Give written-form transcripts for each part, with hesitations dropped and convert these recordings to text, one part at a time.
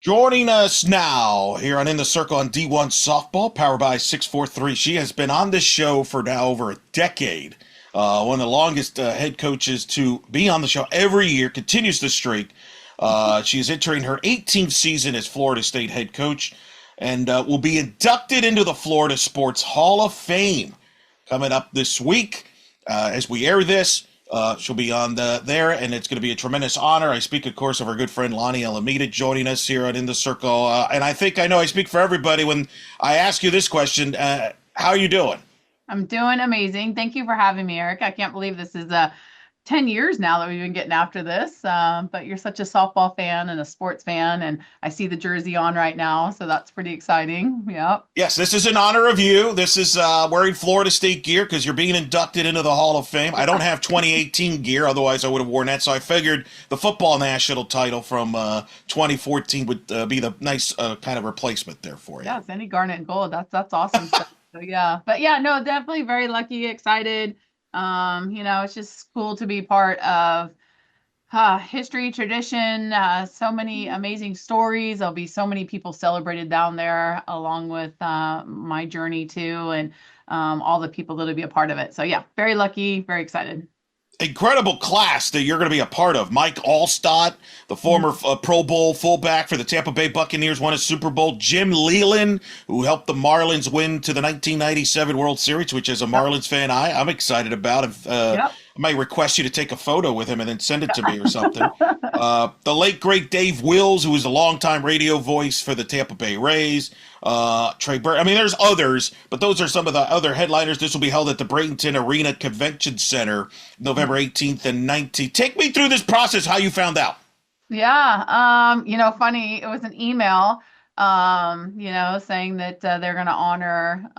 Joining us now here on In the Circle on D1 Softball, powered by 643. She has been on this show for now over a decade. One of the longest head coaches to be on the show every year, continues the streak. She is entering her 18th season as Florida State head coach and will be inducted into the Florida Sports Hall of Fame coming up this week. As we air this, she'll be on there, and it's going to be a tremendous honor. I speak, of course, of our good friend Lonni Alameda joining us here on In the Circle. And I think I know I speak for everybody when I ask you this question. How are you doing? I'm doing amazing. Thank you for having me, Eric. I can't believe this is 10 years now that we've been getting after this. But you're such a softball fan and a sports fan, and I see the jersey on right now, so that's pretty exciting. Yep. Yes, this is in honor of you. This is wearing Florida State gear because you're being inducted into the Hall of Fame. I don't have 2018 gear, otherwise I would have worn that. So I figured the football national title from 2014 would be the nice kind of replacement there for you. Yeah, Sandy Garnet and gold. That's awesome stuff. So yeah, but yeah, no, definitely very lucky, excited. It's just cool to be part of history, tradition, so many amazing stories. There'll be so many people celebrated down there, along with my journey too, and all the people that'll be a part of it. So yeah, very lucky, very excited. Incredible class that you're going to be a part of. Mike Allstott, the former Pro Bowl fullback for the Tampa Bay Buccaneers, won a Super Bowl. Jim Leland, who helped the Marlins win to the 1997 World Series, which as a Marlins fan, I'm excited about. Yep. I might request you to take a photo with him and then send it to me or something. The late, great Dave Wills, who was a longtime radio voice for the Tampa Bay Rays. Trey Burke. I mean, there's others, but those are some of the other headliners. This will be held at the Bradenton Arena Convention Center, November 18th and 19th. Take me through this process, how you found out. Yeah. Funny, it was an email, saying that they're going to honor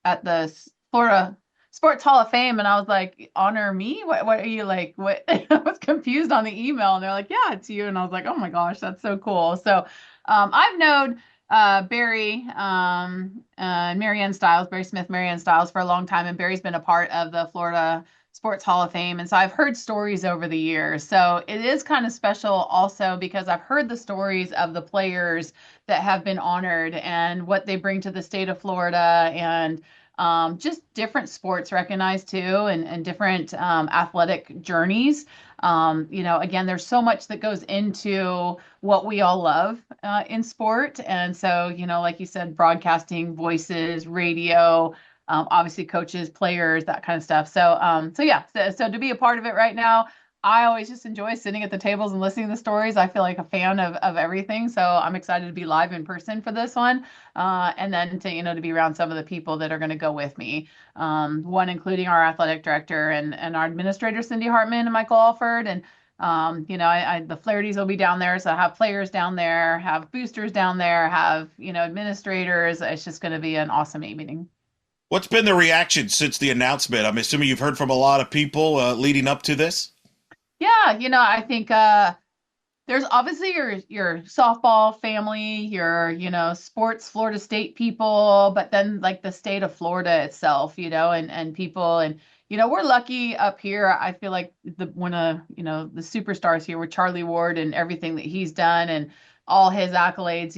at the Florida Sports Hall of Fame. And I was like, honor me? What are you like? What? I was confused on the email, and they're like, yeah, it's you. And I was like, oh my gosh, that's so cool. So I've known Barry and Marianne Stiles, Barry Smith, Marianne Stiles for a long time, and Barry's been a part of the Florida Sports Hall of Fame. And so I've heard stories over the years. So it is kind of special also because I've heard the stories of the players that have been honored and what they bring to the state of Florida, and just different sports recognized too, and different athletic journeys. Again, there's so much that goes into what we all love in sport. And so, like you said, broadcasting, voices, radio, obviously coaches, players, that kind of stuff. So to be a part of it right now, I always just enjoy sitting at the tables and listening to the stories. I feel like a fan of everything. So I'm excited to be live in person for this one. And then to be around some of the people that are going to go with me. One including our athletic director and our administrator, Cindy Hartman and Michael Alford. And, the Flahertys will be down there. So I have players down there, have boosters down there, have, administrators. It's just going to be an awesome evening. What's been the reaction since the announcement? I'm assuming you've heard from a lot of people leading up to this. Yeah, I think there's obviously your softball family, your sports Florida State people, but then like the state of Florida itself, and people, and we're lucky up here. I feel like one of the superstars here with Charlie Ward and everything that he's done and all his accolades.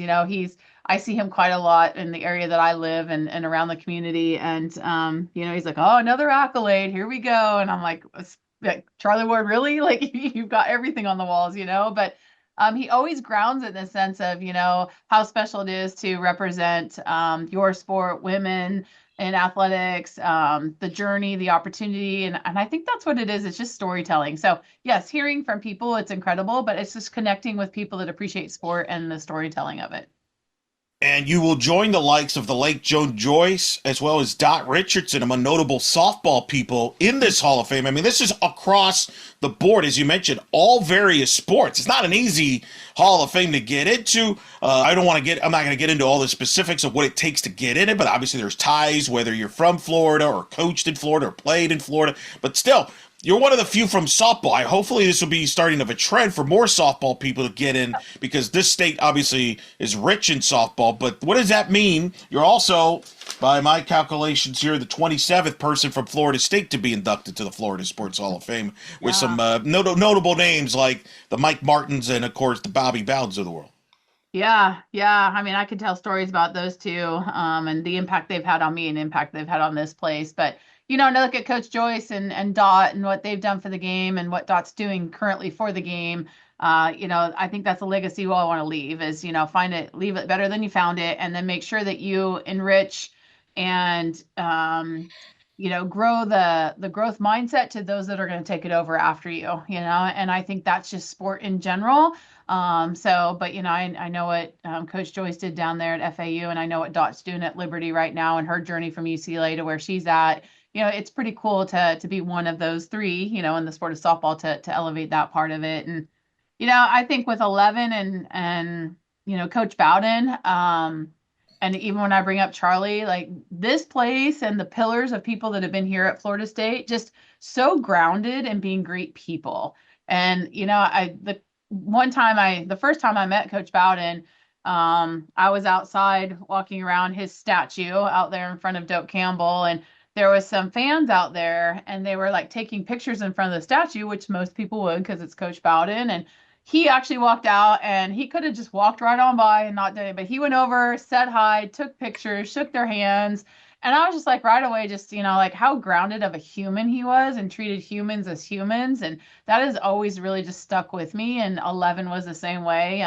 I see him quite a lot in the area that I live and around the community, and he's like, oh, another accolade, here we go, and I'm like, Charlie Ward, really? Like, you've got everything on the walls, but he always grounds it in the sense of, how special it is to represent your sport, women in athletics, the journey, the opportunity. And I think that's what it is. It's just storytelling. So yes, hearing from people, it's incredible, but it's just connecting with people that appreciate sport and the storytelling of it. And you will join the likes of the late Joan Joyce, as well as Dot Richardson, among notable softball people in this Hall of Fame. I mean, this is across the board, as you mentioned, all various sports. It's not an easy Hall of Fame to get into. I'm not going to get into all the specifics of what it takes to get in it, but obviously there's ties, whether you're from Florida or coached in Florida or played in Florida. But still, you're one of the few from softball. Hopefully this will be starting of a trend for more softball people to get in, because this state obviously is rich in softball. But what does that mean? You're also, by my calculations here, the 27th person from Florida State to be inducted to the Florida Sports Hall of Fame, with some notable names like the Mike Martins and, of course, the Bobby Bowdens of the world. Yeah, yeah. I mean, I could tell stories about those two, and the impact they've had on me and impact they've had on this place. But to look at Coach Joyce and Dot and what they've done for the game and what Dot's doing currently for the game, I think that's a legacy we all want to leave is, find it, leave it better than you found it, and then make sure that you enrich and grow the growth mindset to those that are going to take it over after you. And I think that's just sport in general. But I know what Coach Joyce did down there at FAU, and I know what Dot's doing at Liberty right now, and her journey from UCLA to where she's at. It's pretty cool to be one of those three, in the sport of softball to elevate that part of it. And I think with 11 and Coach Bowden, and even when I bring up Charlie, like this place and the pillars of people that have been here at Florida State, just so grounded and being great people. And the first time I met Coach Bowden, I was outside walking around his statue out there in front of Doak Campbell, and there was some fans out there, and they were like taking pictures in front of the statue, which most people would because it's Coach Bowden. And he actually walked out, and he could have just walked right on by and not done it, but he went over, said hi, took pictures, shook their hands. And I was just like right away, just, like how grounded of a human he was and treated humans as humans. And that has always really just stuck with me. And 11 was the same way.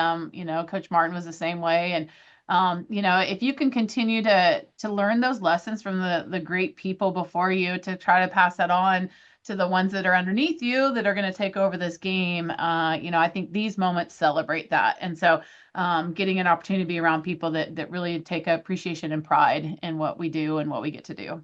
Coach Martin was the same way. And, if you can continue to learn those lessons from the great people before you to try to pass that on to the ones that are underneath you that are going to take over this game, I think these moments celebrate that. And so getting an opportunity to be around people that really take appreciation and pride in what we do and what we get to do.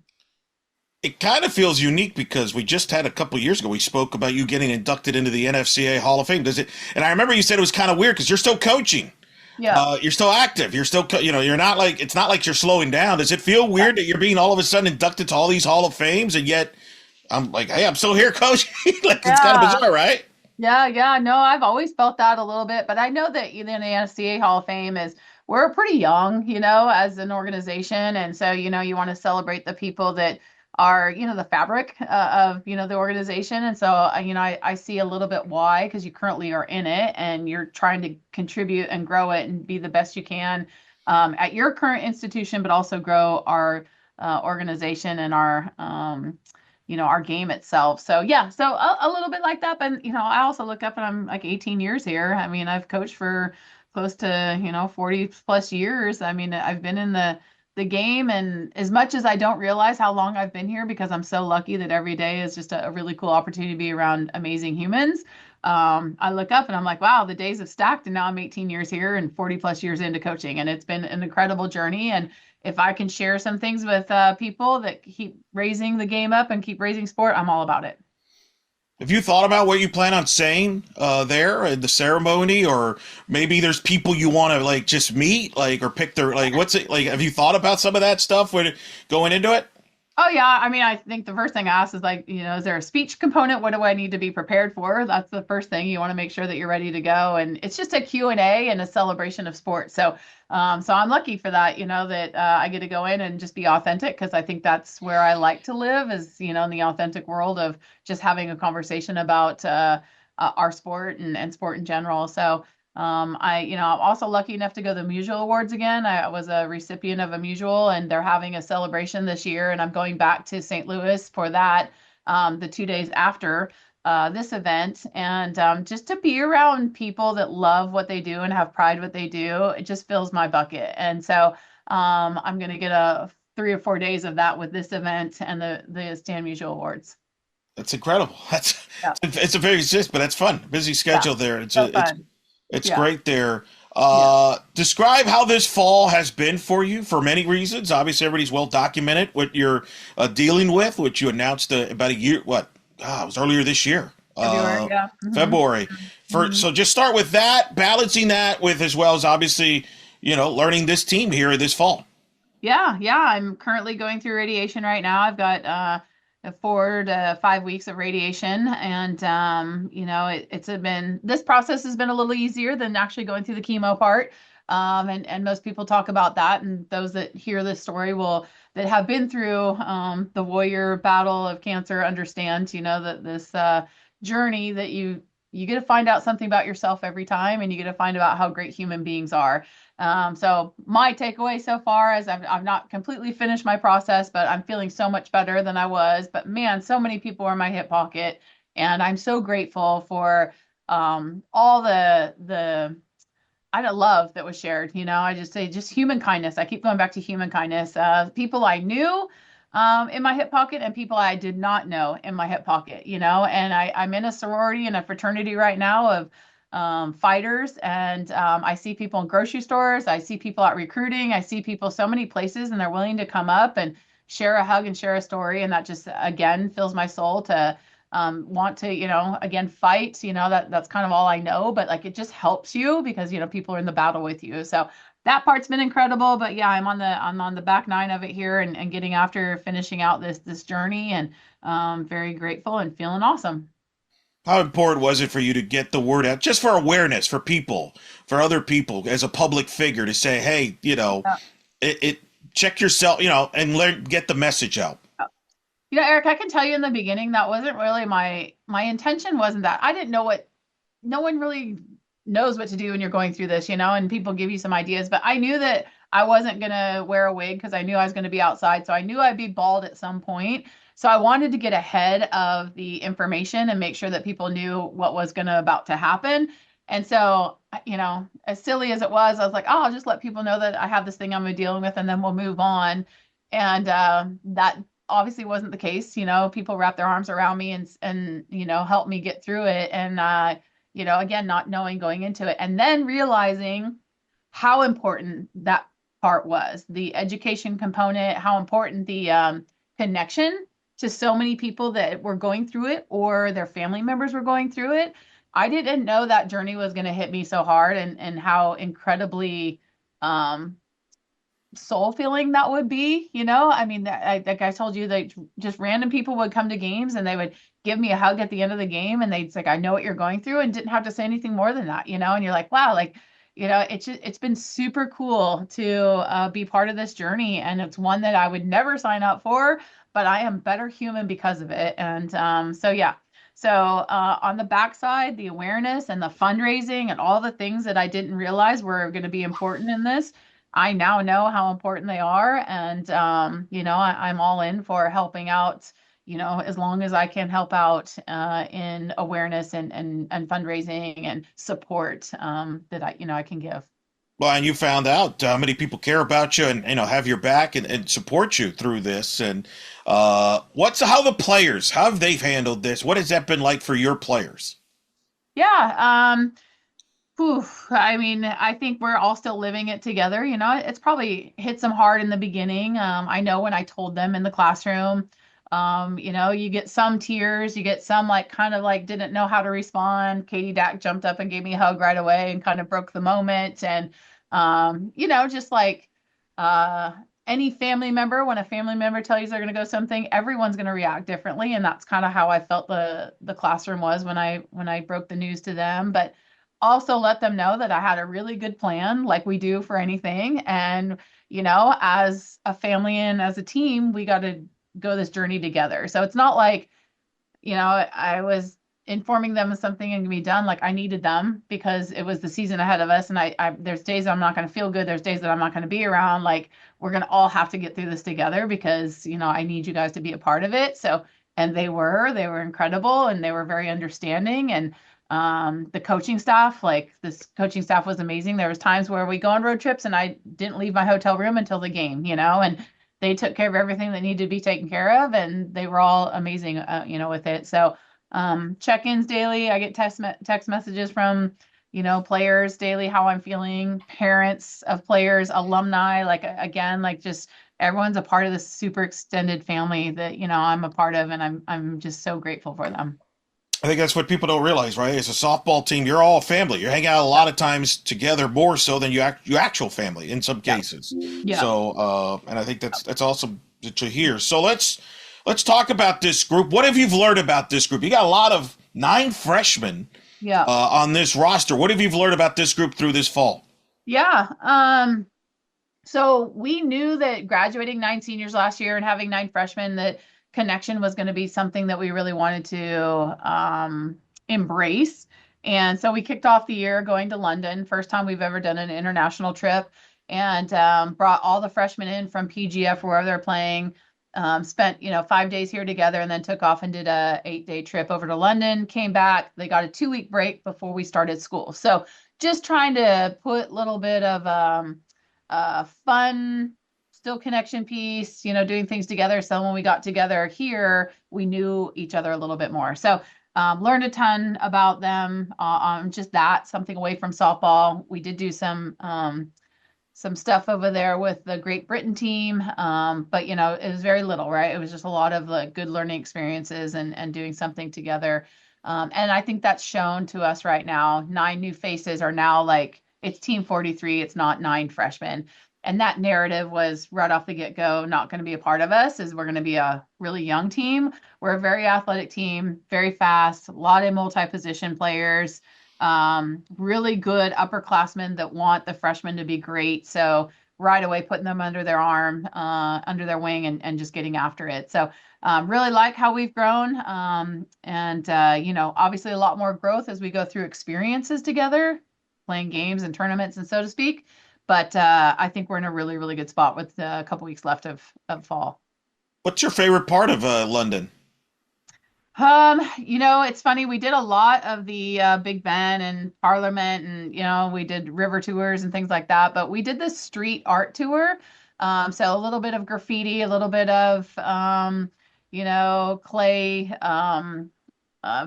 It kind of feels unique because we just had a couple years ago, we spoke about you getting inducted into the NFCA Hall of Fame. Does it? And I remember you said it was kind of weird because you're still coaching. Yeah. You're still active. You're still, you're not like, it's not like you're slowing down. Does it feel weird that you're being all of a sudden inducted to all these Hall of Fames and yet I'm like, hey, I'm still here coaching? Like, it's kind of Yeah. bizarre, right? Yeah, yeah, no, I've always felt that a little bit, but I know that the NCAA Hall of Fame is we're pretty young, as an organization, and so you want to celebrate the people that are the fabric of the organization, and so I see a little bit why because you currently are in it and you're trying to contribute and grow it and be the best you can at your current institution, but also grow our organization and our game itself. So yeah, so a little bit like that. But I also look up and I'm like 18 years here. I mean, I've coached for close to 40 plus years. I mean, I've been in the game, and as much as I don't realize how long I've been here because I'm so lucky that every day is just a really cool opportunity to be around amazing humans. I look up and I'm like, wow, the days have stacked, and now I'm 18 years here and 40 plus years into coaching, and it's been an incredible journey. And if I can share some things with people that keep raising the game up and keep raising sport, I'm all about it. Have you thought about what you plan on saying there at the ceremony, or maybe there's people you want to like just meet, like or pick their like what's it like? Have you thought about some of that stuff when going into it? Oh yeah, I mean, I think the first thing I ask is like, is there a speech component? What do I need to be prepared for? That's the first thing. You want to make sure that you're ready to go, and it's just a Q&A and a celebration of sports. So I'm lucky for that. That I get to go in and just be authentic because I think that's where I like to live, is in the authentic world of just having a conversation about our sport and sport in general. So. I'm also lucky enough to go to the Musial Awards again. I was a recipient of a Musial, and they're having a celebration this year, and I'm going back to St. Louis for that, the 2 days after this event, and just to be around people that love what they do and have pride what they do, it just fills my bucket. And so I'm going to get a 3 or 4 days of that with this event and the Stan Musial Awards. That's incredible. That's Yeah, it's a very but that's fun. Busy yeah, schedule there. so fun. It's Yeah, great there. yeah. Describe how this fall has been for you for many reasons. Obviously, everybody's well documented what you're dealing with, which you announced about a year. What? It was earlier this year, February, yeah. February. Hmm. So just start with that, balancing that with as well as obviously learning this team here this fall. Yeah, yeah. I'm currently going through radiation right now. I've got 4 to 5 weeks of radiation, and it's been this process has been a little easier than actually going through the chemo part. And most people talk about that, and those that hear this story will that have been through the warrior battle of cancer understand, that this journey that you you get to find out something about yourself every time, and you get to find out how great human beings are. So my takeaway so far is I've not completely finished my process, but I'm feeling so much better than I was. But man, so many people are in my hip pocket, and I'm so grateful for all the I don't love that was shared. I just say just human kindness. I keep going back to human kindness. People I knew in my hip pocket and people I did not know in my hip pocket, and I'm in a sorority and a fraternity right now of fighters. And I see people in grocery stores. I see people out recruiting. I see people so many places, and they're willing to come up and share a hug and share a story. And that just, again, fills my soul to want to, again, fight. That's kind of all I know, but like it just helps you because, people are in the battle with you. So that part's been incredible. But yeah, I'm on the back nine of it here, and getting after finishing out this journey, and very grateful and feeling awesome. How important was it for you to get the word out, just for awareness, for people, for other people, as a public figure, to say, hey, it check yourself, and learn, get the message out. Eric, I can tell you in the beginning that wasn't really my intention. Wasn't that I didn't know what no one really knows what to do when you're going through this, and people give you some ideas. But I knew that I wasn't going to wear a wig because I knew I was going to be outside. So I knew I'd be bald at some point. So I wanted to get ahead of the information and make sure that people knew what was going to about to happen. And so, as silly as it was, I was like, oh, I'll just let people know that I have this thing I'm dealing with, and then we'll move on. And that obviously wasn't the case. People wrapped their arms around me and helped me get through it. And again, not knowing going into it, and then realizing how important that part was, the education component, how important the connection to so many people that were going through it or their family members were going through it. I didn't know that journey was going to hit me so hard, and how incredibly um, soul feeling that would be. I mean, like I told you, that just random people would come to games and they would give me a hug at the end of the game, and they'd like, I know what you're going through, and didn't have to say anything more than that. And you're like, wow, like, it's been super cool to be part of this journey, and it's one that I would never sign up for, but I am better human because of it. And so yeah. So on the backside, the awareness and the fundraising and all the things that I didn't realize were going to be important in this, I now know how important they are. And, I'm all in for helping out, as long as I can help out in awareness and fundraising and support that I can give. Well, and you found out how many people care about you and have your back and support you through this. And how the players, how have they handled this? What has that been like for your players? Yeah. Whew, I mean, I think we're all still living it together. It's probably hit some hard in the beginning. I know when I told them in the classroom, you get some tears, you get some like kind of like didn't know how to respond. Katie Dack jumped up and gave me a hug right away and kind of broke the moment. And, just like uh, any family member, when a family member tells you they're going to go something, everyone's going to react differently. And that's kind of how I felt the classroom was when I broke the news to them. But also let them know that I had a really good plan, like we do for anything. And, as a family and as a team, we got to go this journey together. So it's not like, I was informing them of something and be done. Like I needed them because it was the season ahead of us. And there's days I'm not going to feel good. There's days that I'm not going to be around. Like we're going to all have to get through this together because, I need you guys to be a part of it. So, and they were incredible, and they were very understanding. And the coaching staff, like this coaching staff was amazing. There was times where we go on road trips and I didn't leave my hotel room until the game, and they took care of everything that needed to be taken care of, and they were all amazing, with it. So check-ins daily. I get text messages from, players daily, how I'm feeling, parents of players, alumni, like again, like just everyone's a part of this super extended family that, I'm a part of, and I'm just so grateful for them. I think that's what people don't realize, right? As a softball team, you're all family. You hang out a lot of times together, more so than your actual family in some Yeah. cases. Yeah. So, and I think that's awesome to hear. So let's talk about this group. What have you learned about this group? You got a lot of 9 freshmen Yeah. on this roster. What have you learned about this group through this fall? Yeah. So we knew that graduating 9 seniors last year and having 9 freshmen, that connection was going to be something that we really wanted to embrace. And so we kicked off the year going to London, first time we've ever done an international trip, and brought all the freshmen in from PGF, wherever they're playing. Spent 5 days here together, and then took off and did a 8-day trip over to London. Came back. They got a 2-week break before we started school. So just trying to put a little bit of fun, still connection piece, doing things together. So when we got together here, we knew each other a little bit more. So learned a ton about them on just that, something away from softball. We did do some stuff over there with the Great Britain team, but it was very little, right? It was just a lot of like good learning experiences and doing something together. And I think that's shown to us right now. 9 new faces are now like it's Team 43. It's not 9 freshmen. And that narrative was right off the get-go not going to be a part of us, is we're going to be a really young team. We're a very athletic team, very fast, a lot of multi-position players, really good upperclassmen that want the freshmen to be great. So right away putting them under their arm, under their wing, and just getting after it. So really like how we've grown. And obviously a lot more growth as we go through experiences together, playing games and tournaments and so to speak. But I think we're in a really, really good spot with a couple weeks left of fall. What's your favorite part of London? It's funny. We did a lot of the Big Ben and Parliament, and we did river tours and things like that. But we did this street art tour. So a little bit of graffiti, a little bit of clay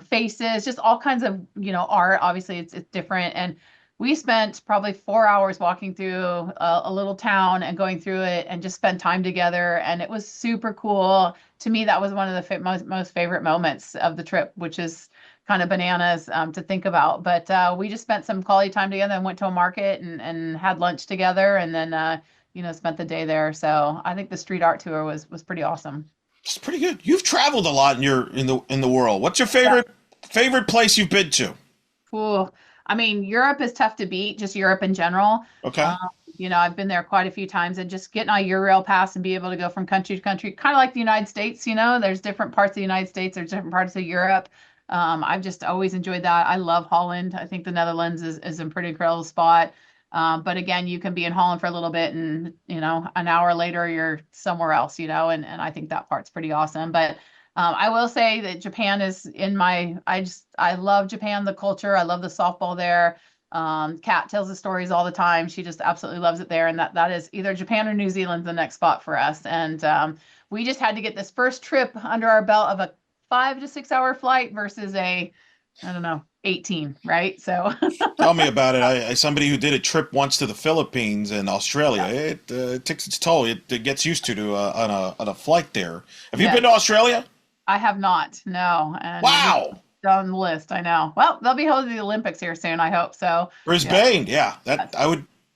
faces, just all kinds of art. Obviously, it's different, and we spent probably 4 hours walking through a little town and going through it, and just spent time together, and it was super cool. To me, that was one of the most favorite moments of the trip, which is kind of bananas to think about. But we just spent some quality time together and went to a market and had lunch together, and then spent the day there. So I think the street art tour was pretty awesome. It's pretty good. You've traveled a lot in the world. What's your favorite place you've been to? Cool. I mean, Europe is tough to beat, just Europe in general. Okay. Um, I've been there quite a few times, and just getting a Eurail pass and be able to go from country to country, kind of like the United States, there's different parts of the United States, there's different parts of Europe. I've just always enjoyed that. I love Holland. I think the Netherlands is a pretty incredible spot. But again, you can be in Holland for a little bit and, an hour later you're somewhere else, and I think that part's pretty awesome. But I will say that Japan is I love Japan, the culture. I love the softball there. Kat tells the stories all the time. She just absolutely loves it there. And that is either Japan or New Zealand, the next spot for us. And we just had to get this first trip under our belt of a 5 to 6 hour flight versus I don't know, 18, right? So Tell me about it. Somebody who did a trip once to the Philippines and Australia. It takes its toll. It gets used to on a flight there. Have you yeah, been to Australia? I have not, no. And Wow. on the list, I know. Well, they'll be holding the Olympics here soon, I hope. So yeah, Brisbane, yeah, that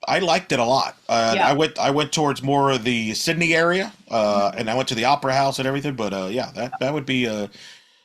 I liked it a lot. yeah. I went towards more of the Sydney area, and I went to the Opera House and everything. But yeah, that would be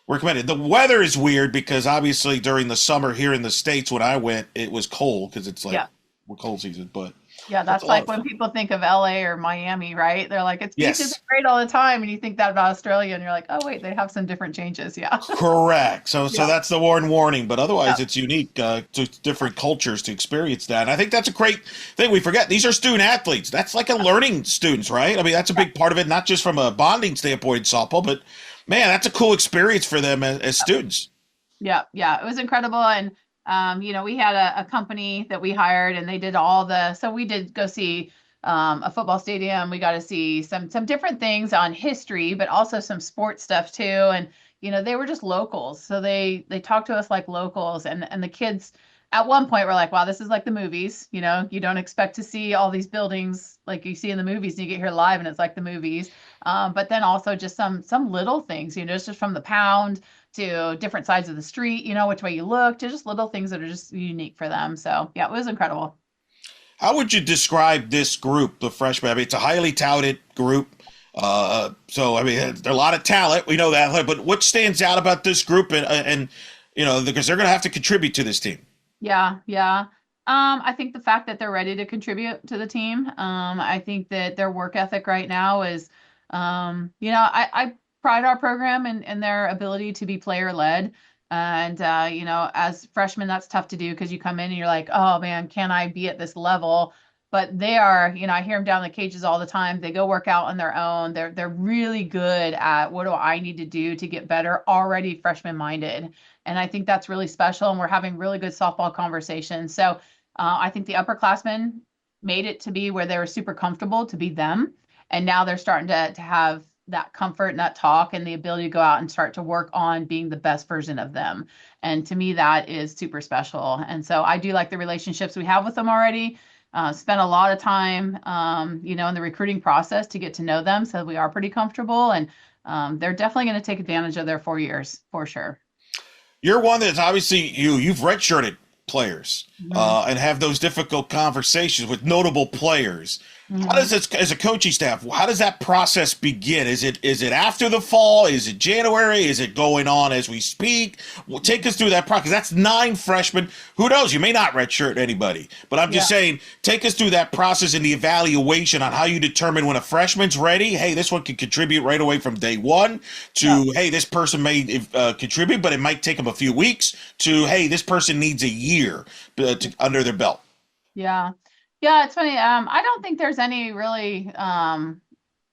recommended. The weather is weird because obviously during the summer here in the States when I went, it was cold because it's like Yeah. we're cold season. But Yeah, it's that's a lot like of when fun. people think of LA or Miami, right? They're like, it's beaches Yes. are great all the time. And you think that about Australia, and you're like, oh, wait, they have some different changes. Yeah. Correct. So Yeah. that's the warning, but Yeah. otherwise it's unique to different cultures to experience that. And I think that's a great thing. We forget these are student athletes. That's like a learning students, right? I mean, that's a big part of it, not just from a bonding standpoint in softball, but man, that's a cool experience for them as students. Yeah, yeah, it was incredible. And we had a company that we hired, and they did so we did go see a football stadium. We got to see some different things on history, but also some sports stuff too. And they were just locals, so they talked to us like locals. And the kids at one point were like, "Wow, this is like the movies." You don't expect to see all these buildings like you see in the movies, and you get here live, and it's like the movies. But then also just some little things, it's just from the pound to different sides of the street, which way you look, to just little things that are just unique for them. So yeah, it was incredible. How would you describe this group, the freshmen? I mean, it's a highly touted group. So I mean, there's a lot of talent. We know that, but what stands out about this group, and because they're going to have to contribute to this team. Yeah, yeah. I think the fact that they're ready to contribute to the team. I think that their work ethic right now is, I pride our program in their ability to be player led. And, as freshmen, that's tough to do because you come in and you're like, oh man, can I be at this level? But they are, I hear them down in the cages all the time. They go work out on their own. They're really good at what do I need to do to get better, already freshman minded. And I think that's really special. And we're having really good softball conversations. So I think the upperclassmen made it to be where they were super comfortable to be them. And now they're starting to have that comfort and that talk and the ability to go out and start to work on being the best version of them. And to me, that is super special. And so I do like the relationships we have with them already. Spent a lot of time, in the recruiting process to get to know them. So we are pretty comfortable, and they're definitely going to take advantage of their 4 years for sure. You're one that's obviously you've redshirted players Mhm. and have those difficult conversations with notable players. How does Mhm. this, as a coaching staff, how does that process begin? Is it after the fall? Is it January? Is it going on as we speak? Well, take us through that process. That's 9 freshmen. Who knows? You may not redshirt anybody, but I'm just Yeah. saying, take us through that process and the evaluation on how you determine when a freshman's ready. Hey, this one can contribute right away from day one. Yeah. To hey, this person may contribute, but it might take them a few weeks. To hey, this person needs a year under their belt. Yeah. Yeah, it's funny. I don't think there's any really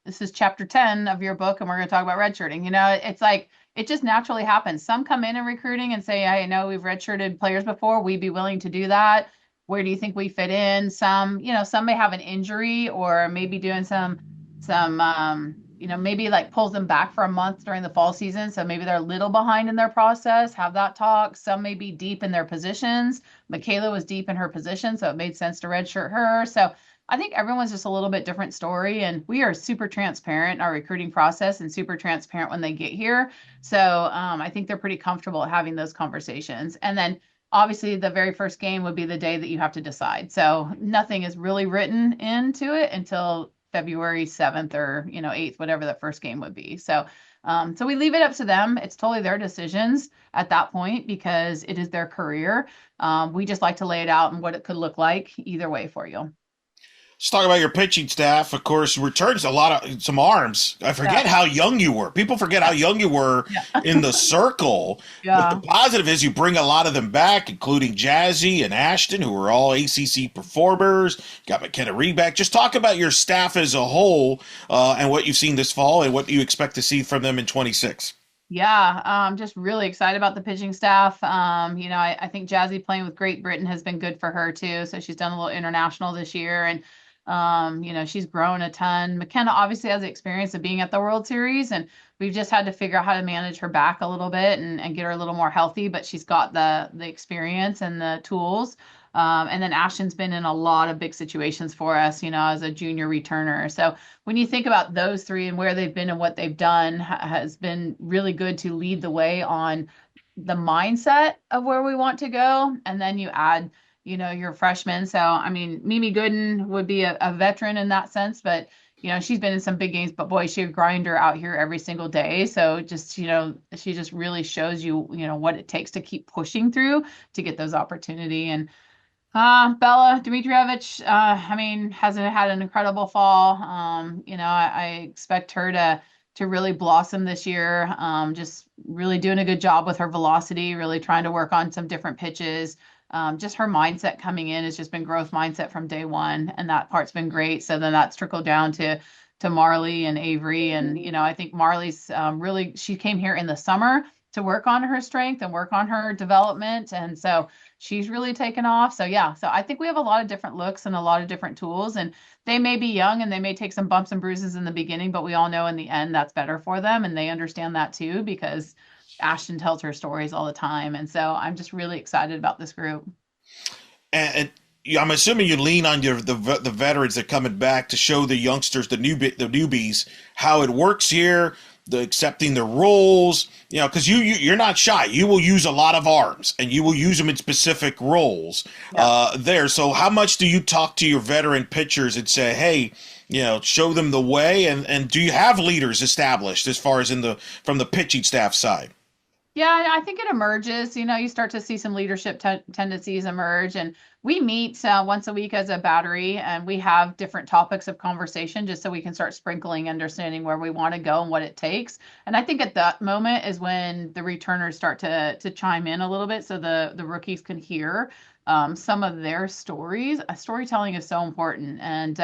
this is chapter 10 of your book and we're going to talk about redshirting. It's like it just naturally happens. Some come in recruiting and say, hey, I know we've redshirted players before. We'd be willing to do that. Where do you think we fit in? Some may have an injury or maybe doing maybe like pulls them back for a month during the fall season. So maybe they're a little behind in their process, have that talk. Some may be deep in their positions. Michaela was deep in her position, so it made sense to redshirt her. So I think everyone's just a little bit different story, and we are super transparent in our recruiting process and super transparent when they get here. So I think they're pretty comfortable having those conversations. And then obviously the very first game would be the day that you have to decide. So nothing is really written into it until February 7th or 8th, whatever the first game would be. So we leave it up to them. It's totally their decisions at that point because it is their career. We just like to lay it out and what it could look like either way for you. Let's talk about your pitching staff. Of course, returns some arms. I forget Yeah. how young you were. People forget how young you were Yeah. in the circle. But the Yeah. positive is you bring a lot of them back, including Jazzy and Ashton, who are all ACC performers. Got McKenna Reed back. Just talk about your staff as a whole and what you've seen this fall and what you expect to see from them in 26. Yeah, just really excited about the pitching staff. I think Jazzy playing with Great Britain has been good for her too. So she's done a little international this year, and she's grown a ton. McKenna obviously has the experience of being at the World Series, and we've just had to figure out how to manage her back a little bit and get her a little more healthy. But she's got the experience and the tools. And then Ashton's been in a lot of big situations for us, as a junior returner. So when you think about those three and where they've been and what they've done, has been really good to lead the way on the mindset of where we want to go. And then you add, your freshmen. So, I mean, Mimi Gooden would be a veteran in that sense, but she's been in some big games, but boy, she's a grinder out here every single day. So just, she just really shows you, what it takes to keep pushing through to get those opportunity. And Bella Dmitrievich, hasn't had an incredible fall. I expect her to really blossom this year. Just really doing a good job with her velocity, really trying to work on some different pitches. Just her mindset coming in has just been growth mindset from day one, and that part's been great. So then that's trickled down to Marley and Avery, and I think Marley's really she came here in the summer to work on her strength and work on her development, and so she's really taken off. So yeah, so I think we have a lot of different looks and a lot of different tools, and they may be young and they may take some bumps and bruises in the beginning, but we all know in the end that's better for them, and they understand that too because Ashton tells her stories all the time. And so I'm just really excited about this group. And I'm assuming you lean on the veterans that are coming back to show the youngsters, the newbies, how it works here, the accepting the roles, because you're not shy. You will use a lot of arms, and you will use them in specific roles there. So how much do you talk to your veteran pitchers and say, hey, show them the way, and do you have leaders established as far as from the pitching staff side? Yeah, I think it emerges. You start to see some leadership tendencies emerge. And we meet once a week as a battery, and we have different topics of conversation just so we can start sprinkling understanding where we want to go and what it takes. And I think at that moment is when the returners start to chime in a little bit so the rookies can hear some of their stories. Storytelling is so important. And,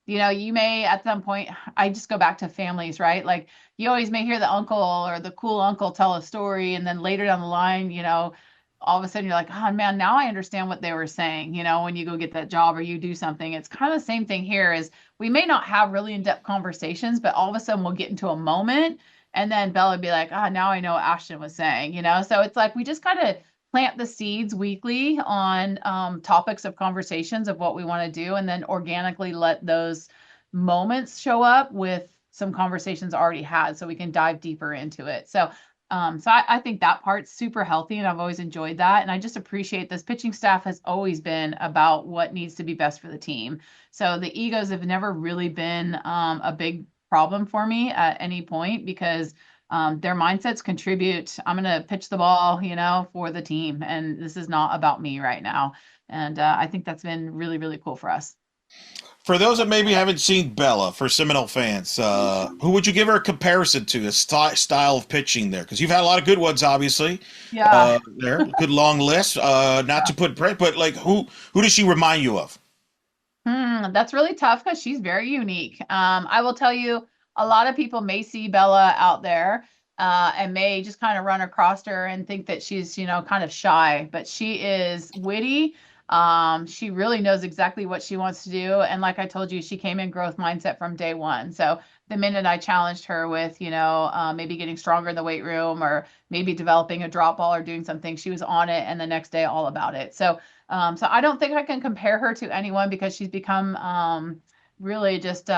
you may at some point, I just go back to families, right? Like, you always may hear the uncle or the cool uncle tell a story, and then later down the line, all of a sudden you're like, oh man, now I understand what they were saying. When you go get that job or you do something, it's kind of the same thing here. Is we may not have really in-depth conversations, but all of a sudden we'll get into a moment, and then Bella would be like, oh, now I know what Ashton was saying. So it's like we just gotta plant the seeds weekly on topics of conversations of what we want to do, and then organically let those moments show up with some conversations already had so we can dive deeper into it. So I think that part's super healthy, and I've always enjoyed that. And I just appreciate this pitching staff has always been about what needs to be best for the team. So the egos have never really been a big problem for me at any point because their mindsets contribute. I'm going to pitch the ball, for the team. And this is not about me right now. And I think that's been really, really cool for us. For those that maybe haven't seen Bella, for Seminole fans, who would you give her a comparison to, a style of pitching there? Because you've had a lot of good ones, obviously. Yeah. There, good long list. Not to put pressure, but like who does she remind you of? That's really tough because she's very unique. I will tell you, a lot of people may see Bella out there and may just kind of run across her and think that she's, kind of shy, but she is witty. She really knows exactly what she wants to do. And like I told you, she came in growth mindset from day one. So the minute I challenged her with, maybe getting stronger in the weight room or maybe developing a drop ball or doing something, she was on it and the next day all about it. So I don't think I can compare her to anyone because she's become really just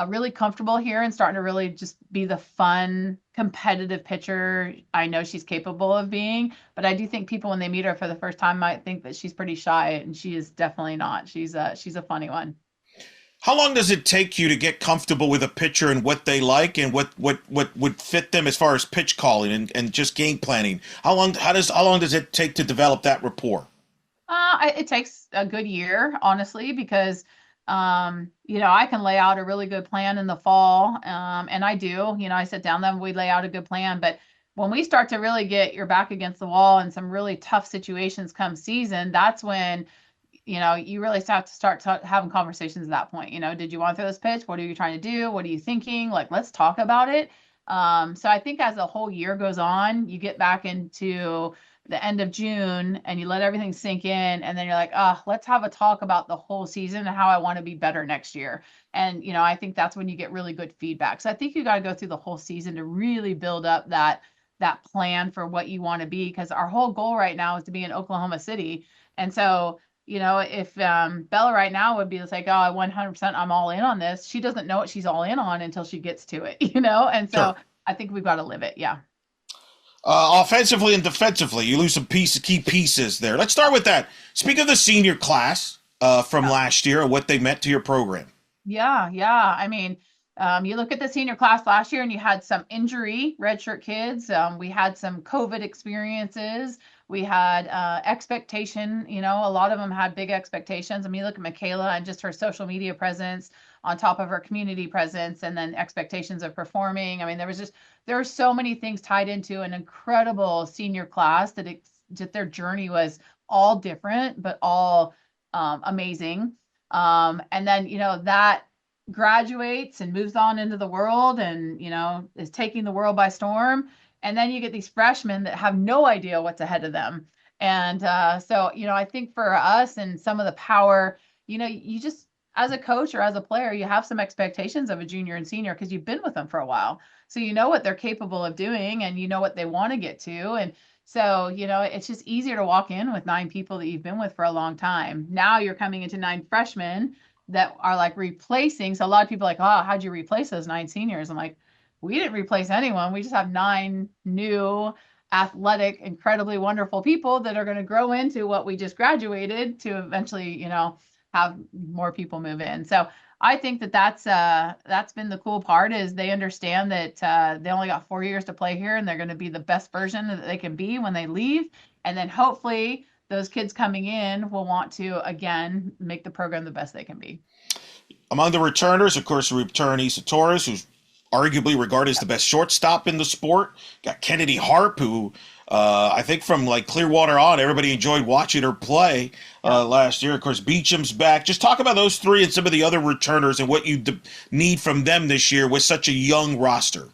really comfortable here and starting to really just be the fun, competitive pitcher I know she's capable of being. But I do think people when they meet her for the first time might think that she's pretty shy, and she is definitely not. She's a funny one. How long does it take you to get comfortable with a pitcher and what they like and what would fit them as far as pitch calling and just game planning? How long does it take to develop that rapport? It takes a good year, honestly, because I can lay out a really good plan in the fall, and I do. I sit down them, we lay out a good plan, but when we start to really get your back against the wall and some really tough situations come season, that's when you really have to start having conversations at that point. Did you want to throw this pitch? What are you trying to do? What are you thinking? Like, let's talk about it. So I think as the whole year goes on, you get back into the end of June and you let everything sink in, and then you're like, oh, let's have a talk about the whole season and how I want to be better next year. And I think that's when you get really good feedback. So I think you got to go through the whole season to really build up that plan for what you want to be, because our whole goal right now is to be in Oklahoma City. And so if Bella right now would be like, oh, I 100%, I'm all in on this. She doesn't know what she's all in on until she gets to it. And so Sure. I think we've got to live it. Yeah. Offensively and defensively, you lose some key pieces there. Let's start with that. Speak of the senior class from last year and what they meant to your program. Yeah, yeah. I mean, you look at the senior class last year and you had some injury redshirt kids. We had some COVID experiences. We had expectation, a lot of them had big expectations. I mean, you look at Michaela and just her social media presence on top of her community presence and then expectations of performing. I mean, there were so many things tied into an incredible senior class that their journey was all different, but all amazing. And then, that graduates and moves on into the world and, is taking the world by storm. And then you get these freshmen that have no idea what's ahead of them. And so, I think for us and some of the power, you just, as a coach or as a player, you have some expectations of a junior and senior because you've been with them for a while. So you know what they're capable of doing and you know what they want to get to. And so, it's just easier to walk in with 9 people that you've been with for a long time. Now you're coming into 9 freshmen that are like replacing. So a lot of people are like, oh, how'd you replace those 9 seniors? I'm like, we didn't replace anyone. We just have 9 new, athletic, incredibly wonderful people that are going to grow into what we just graduated to eventually, have more people move in. So I think that that's been the cool part is they understand that they only got 4 years to play here and they're going to be the best version that they can be when they leave. And then hopefully those kids coming in will want to again make the program the best they can be. Among the returners, of course, we return Issa Torres, who's arguably regarded as the best shortstop in the sport. Got Kennedy Harp, who I think from like Clearwater on, everybody enjoyed watching her play last year. Of course, Beecham's back. Just talk about those three and some of the other returners and what you need from them this year with such a young roster.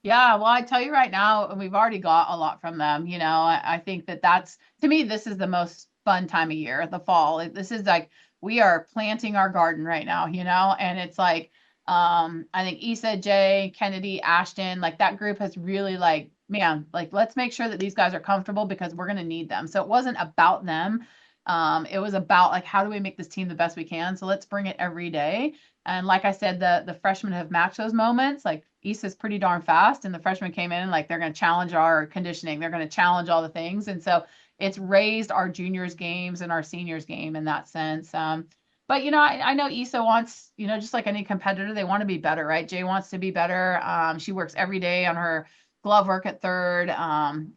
Yeah, well, I tell you right now, and we've already got a lot from them. I think that that's to me, this is the most fun time of year, the fall. This is like we are planting our garden right now, and it's like I think Issa, Jay, Kennedy, Ashton, like that group has really like, man, like let's make sure that these guys are comfortable because we're gonna need them. So it wasn't about them. It was about like how do we make this team the best we can? So let's bring it every day. And like I said, the freshmen have matched those moments. Like Issa's pretty darn fast, and the freshmen came in and like they're going to challenge our conditioning. They're going to challenge all the things, and so it's raised our juniors games and our seniors game in that sense. But I know Issa wants, just like any competitor, they want to be better, right? Jay wants to be better. She works every day on her glove work at third.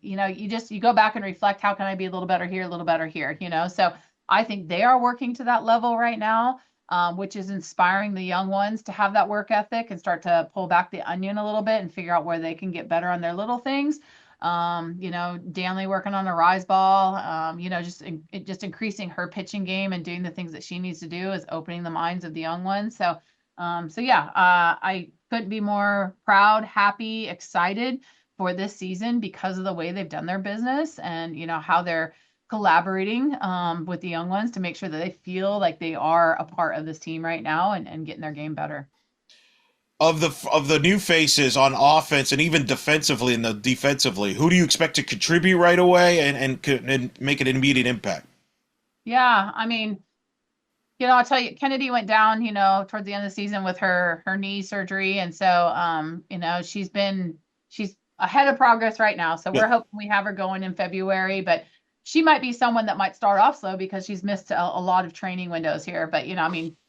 You go back and reflect, how can I be a little better here, a little better here, So I think they are working to that level right now. Which is inspiring the young ones to have that work ethic and start to pull back the onion a little bit and figure out where they can get better on their little things. Danley working on a rise ball, just increasing her pitching game and doing the things that she needs to do is opening the minds of the young ones. I couldn't be more proud, happy, excited for this season because of the way they've done their business and, how they're collaborating with the young ones to make sure that they feel like they are a part of this team right now and getting their game better. Of the new faces on offense and even defensively defensively, who do you expect to contribute right away and make an immediate impact? Yeah, I mean, I'll tell you, Kennedy went down, towards the end of the season with her knee surgery, and so she's ahead of progress right now. So we're hoping we have her going in February, but she might be someone that might start off slow because she's missed a lot of training windows here. But,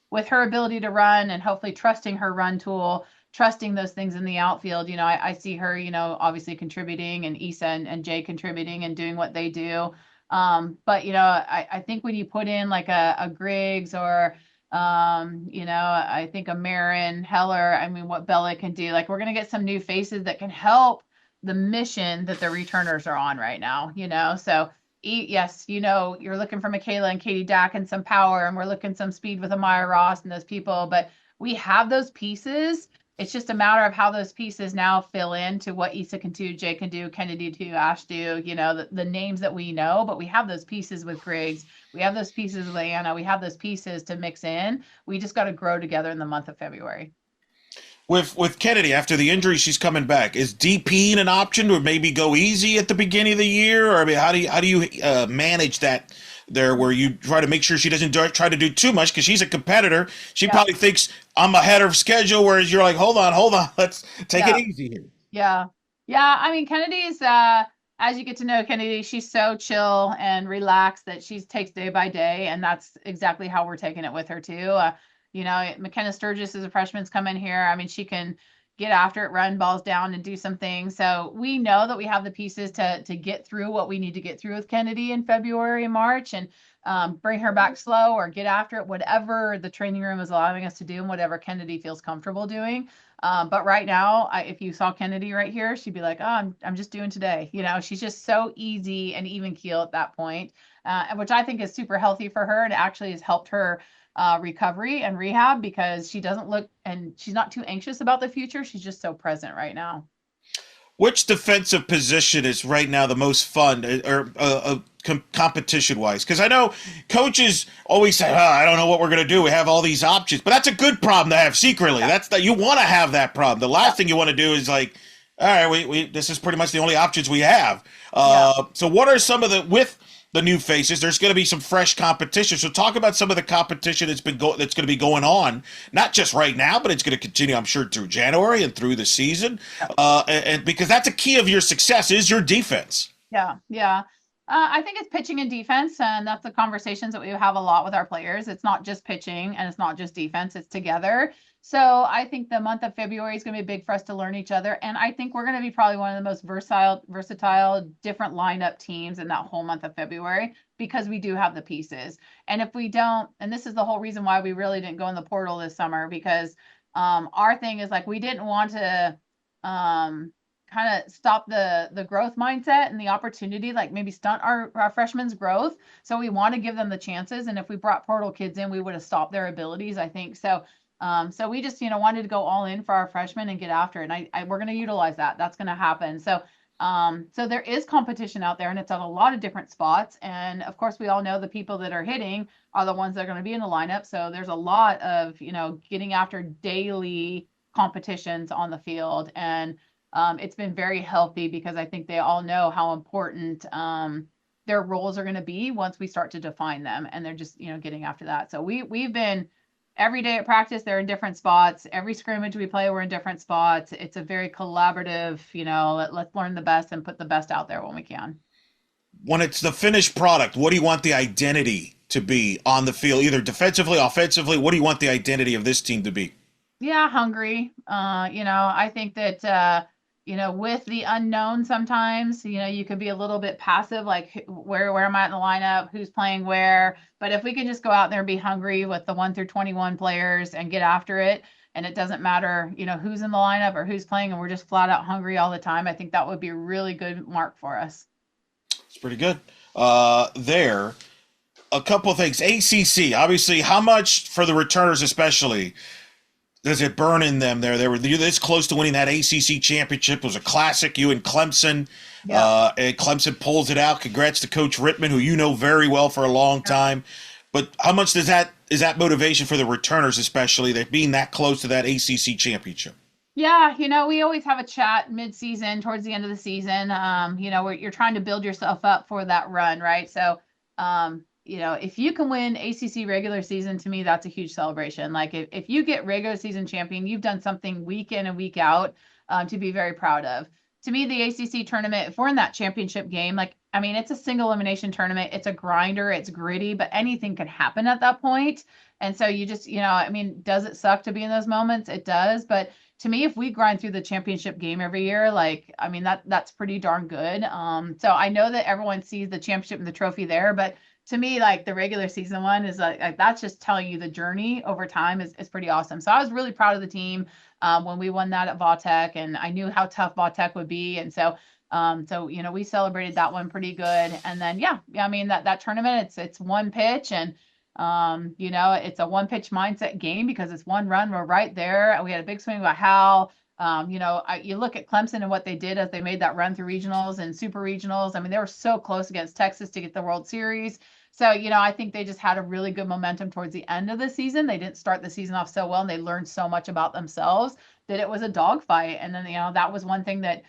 with her ability to run and hopefully trusting her run tool, trusting those things in the outfield, I see her, obviously contributing and Issa and Jay contributing and doing what they do. But, I think when you put in like a Griggs or, I think a Marin, Heller, what Bella can do, like we're going to get some new faces that can help the mission that the returners are on right now, so yes, you're looking for Michaela and Katie Dack and some power, and we're looking some speed with Amaya Ross and those people, but we have those pieces. It's just a matter of how those pieces now fill into what Issa can do, Jay can do, Kennedy do, Ash do, the names that we know, but we have those pieces with Griggs. We have those pieces with Anna. We have those pieces to mix in. We just got to grow together in the month of February. With Kennedy, after the injury, she's coming back. Is DPing an option, or maybe go easy at the beginning of the year? Or how do you manage that there, where you try to make sure she doesn't try to do too much because she's a competitor. She probably thinks I'm ahead of schedule, whereas you're like, hold on, let's take it easy here. Yeah. Kennedy's as you get to know Kennedy, she's so chill and relaxed that she takes day by day, and that's exactly how we're taking it with her too. McKenna Sturgis is a freshman's come in here. She can get after it, run balls down and do some things. So we know that we have the pieces to get through what we need to get through with Kennedy in February and March, and bring her back slow or get after it, whatever the training room is allowing us to do and whatever Kennedy feels comfortable doing. But right now, if you saw Kennedy right here, she'd be like, oh, I'm just doing today. She's just so easy and even keel at that point, which I think is super healthy for her and actually has helped her recovery and rehab because she doesn't look, and she's not too anxious about the future. She's just so present right now. Which defensive position is right now the most fun, or competition-wise? Because I know coaches always say, I don't know what we're going to do. We have all these options. But that's a good problem to have secretly. You want to have that problem. The last thing you want to do is like, all right, this is pretty much the only options we have. So what are some of with the new faces? There's going to be some fresh competition. So talk about some of the competition that's going to be going on, not just right now, but it's going to continue, I'm sure, through January and through the season. And because that's a key of your success is your defense. Yeah. I think it's pitching and defense, and that's the conversations that we have a lot with our players. It's not just pitching and it's not just defense, it's together. So I think the month of February is going to be big for us to learn each other. And I think we're going to be probably one of the most versatile, different lineup teams in that whole month of February because we do have the pieces. And if we don't, and this is the whole reason why we really didn't go in the portal this summer, because our thing is like we didn't want to kind of stop the growth mindset and the opportunity, like maybe stunt our freshmen's growth. So we want to give them the chances. And if we brought portal kids in, we would have stopped their abilities, I think. So so we just, wanted to go all in for our freshmen and get after it. And we're going to utilize that. That's going to happen. So so there is competition out there, and it's on a lot of different spots. And of course, we all know the people that are hitting are the ones that are going to be in the lineup. So there's a lot of, getting after daily competitions on the field. And it's been very healthy because I think they all know how important their roles are going to be once we start to define them. And they're just, getting after that. So we've been every day at practice, they're in different spots. Every scrimmage we play, we're in different spots. It's a very collaborative, let's learn the best and put the best out there when we can. When it's the finished product, what do you want the identity to be on the field, either defensively, offensively? What do you want the identity of this team to be? Yeah, hungry. I think that with the unknown sometimes, you can be a little bit passive, like where am I in the lineup, who's playing where. But if we can just go out there and be hungry with the 1 through 21 players and get after it, and it doesn't matter, who's in the lineup or who's playing, and we're just flat out hungry all the time, I think that would be a really good mark for us. It's pretty good. There, a couple of things. ACC, obviously, how much for the returners especially does it burn in them there? They were this close to winning that ACC championship. It was a classic. You and Clemson. Yeah. And Clemson pulls it out. Congrats to Coach Rittman, who you know very well for a long time. But how much is that motivation for the returners, especially, that being that close to that ACC championship? Yeah, we always have a chat mid-season, towards the end of the season. Where you're trying to build yourself up for that run, right? So, if you can win ACC regular season, to me, that's a huge celebration. Like if you get regular season champion, you've done something week in and week out to be very proud of. To me, the ACC tournament, if we're in that championship game, it's a single elimination tournament. It's a grinder. It's gritty, but anything can happen at that point. And so you just, does it suck to be in those moments? It does. But to me, if we grind through the championship game every year, that's pretty darn good. So I know that everyone sees the championship and the trophy there, but to me, the regular season one is like that's just telling you the journey over time is pretty awesome. So I was really proud of the team when we won that at Vautech, and I knew how tough Vautech would be. And so, we celebrated that one pretty good. And then, that tournament, it's one pitch, and it's a one pitch mindset game because it's one run. We're right there. We had a big swing by Hal. You look at Clemson and what they did as they made that run through regionals and super regionals. They were so close against Texas to get the World Series. So, I think they just had a really good momentum towards the end of the season. They didn't start the season off so well, and they learned so much about themselves that it was a dogfight. And then, that was one thing that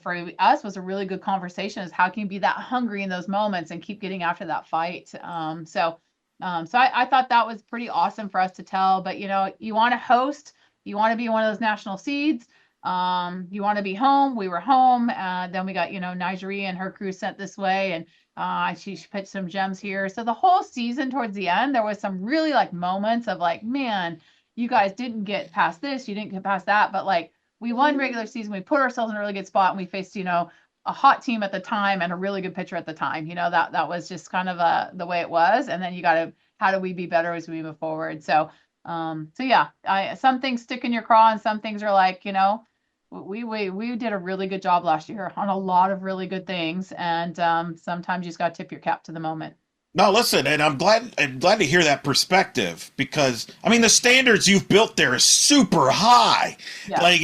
for us was a really good conversation, is how can you be that hungry in those moments and keep getting after that fight? So I thought that was pretty awesome for us to tell. But, you want to host. You want to be one of those national seeds. You want to be home. We were home. Then we got, Nigeria and her crew sent this way, and she pitched some gems here. So the whole season towards the end, there was some really moments of man, you guys didn't get past this. You didn't get past that. But we won regular season. We put ourselves in a really good spot, and we faced, a hot team at the time and a really good pitcher at the time. That was just kind of the way it was. And then you got to, how do we be better as we move forward? So some things stick in your craw, and some things are we did a really good job last year on a lot of really good things, and sometimes you just got to tip your cap to the moment. No, listen, and I'm glad to hear that perspective, because the standards you've built there is super high. Yeah.